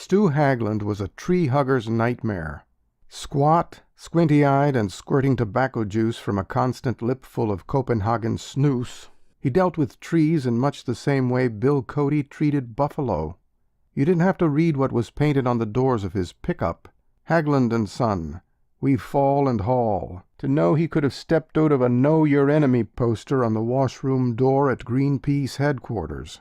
Stu Hagland was a tree-hugger's nightmare. Squat, squinty-eyed, and squirting tobacco juice from a constant lipful of Copenhagen snus, he dealt with trees in much the same way Bill Cody treated buffalo. You didn't have to read what was painted on the doors of his pickup, Hagland and Son, We Fall and Haul, to know he could have stepped out of a Know Your Enemy poster on the washroom door at Greenpeace headquarters.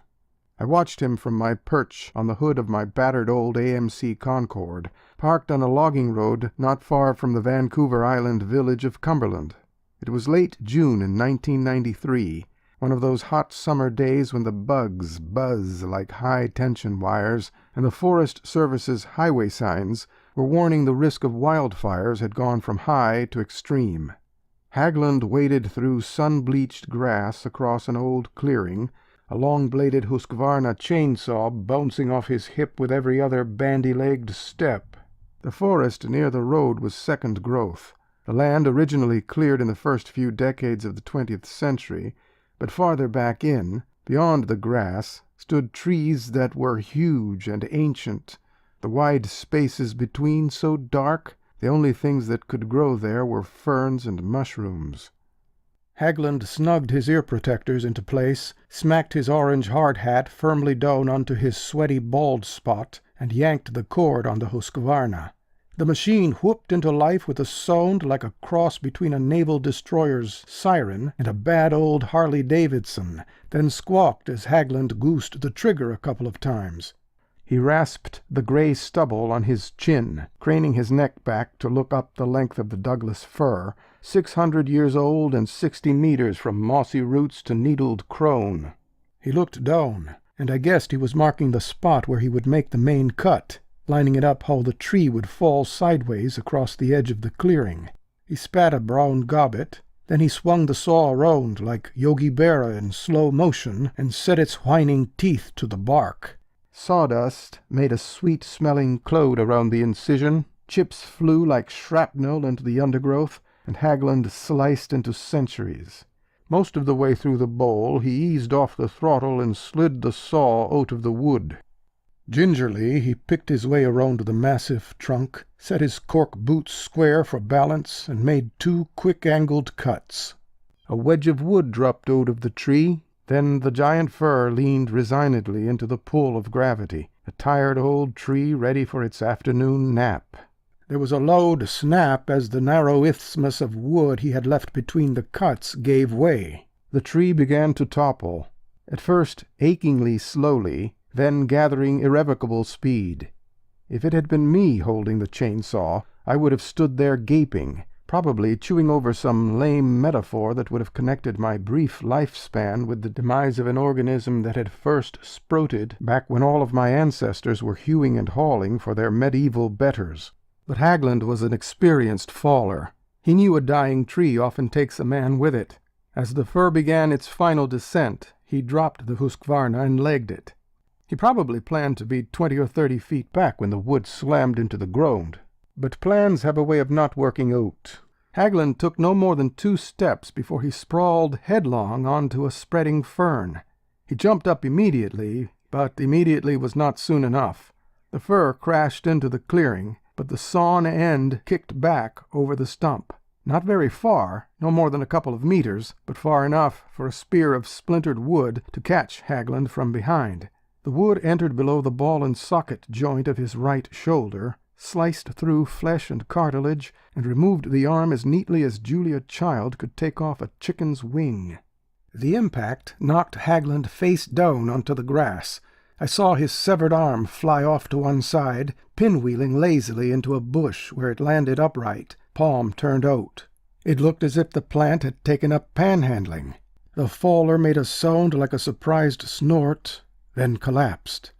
I watched him from my perch on the hood of my battered old AMC Concorde, parked on a logging road not far from the Vancouver Island village of Cumberland. It was late June in 1993, one of those hot summer days when the bugs buzz like high-tension wires, and the Forest Service's highway signs were warning the risk of wildfires had gone from high to extreme. Hagland waded through sun-bleached grass across an old clearing, a long-bladed Husqvarna chainsaw bouncing off his hip with every other bandy-legged step. The forest near the road was second growth, the land originally cleared in the first few decades of the 20th century, but farther back in, beyond the grass, stood trees that were huge and ancient, the wide spaces between so dark the only things that could grow there were ferns and mushrooms. Hagland snugged his ear protectors into place, smacked his orange hard hat firmly down onto his sweaty bald spot, and yanked the cord on the Husqvarna. The machine whooped into life with a sound like a cross between a naval destroyer's siren and a bad old Harley-Davidson, then squawked as Hagland goosed the trigger a couple of times. He rasped the gray stubble on his chin, craning his neck back to look up the length of the Douglas fir, 600 years old and 60 meters from mossy roots to needled crone. He looked down, and I guessed he was marking the spot where he would make the main cut, lining it up how the tree would fall sideways across the edge of the clearing. He spat a brown gobbet, then he swung the saw around like Yogi Berra in slow motion and set its whining teeth to the bark. Sawdust made a sweet-smelling cloud around the incision, chips flew like shrapnel into the undergrowth, and Hagland sliced into centuries. Most of the way through the bowl he eased off the throttle and slid the saw out of the wood. Gingerly he picked his way around the massive trunk, set his cork boots square for balance, and made 2 quick-angled cuts. A wedge of wood dropped out of the tree, then the giant fir leaned resignedly into the pull of gravity, a tired old tree ready for its afternoon nap. There was a loud snap as the narrow isthmus of wood he had left between the cuts gave way. The tree began to topple, at first achingly slowly, then gathering irrevocable speed. If it had been me holding the chainsaw, I would have stood there gaping, probably chewing over some lame metaphor that would have connected my brief lifespan with the demise of an organism that had first sprouted back when all of my ancestors were hewing and hauling for their medieval betters. But Hagland was an experienced faller. He knew a dying tree often takes a man with it. As the fir began its final descent, he dropped the Husqvarna and legged it. He probably planned to be 20 or 30 feet back when the wood slammed into the ground. But plans have a way of not working out. Hagland took no more than 2 steps before he sprawled headlong onto a spreading fern. He jumped up immediately, but immediately was not soon enough. The fir crashed into the clearing, but the sawn end kicked back over the stump. Not very far, no more than a couple of meters, but far enough for a spear of splintered wood to catch Hagland from behind. The wood entered below the ball and socket joint of his right shoulder, sliced through flesh and cartilage, and removed the arm as neatly as Julia Child could take off a chicken's wing. The impact knocked Hagland face down onto the grass. I saw his severed arm fly off to one side, pinwheeling lazily into a bush where it landed upright, palm turned out. It looked as if the plant had taken up panhandling. The faller made a sound like a surprised snort, then collapsed.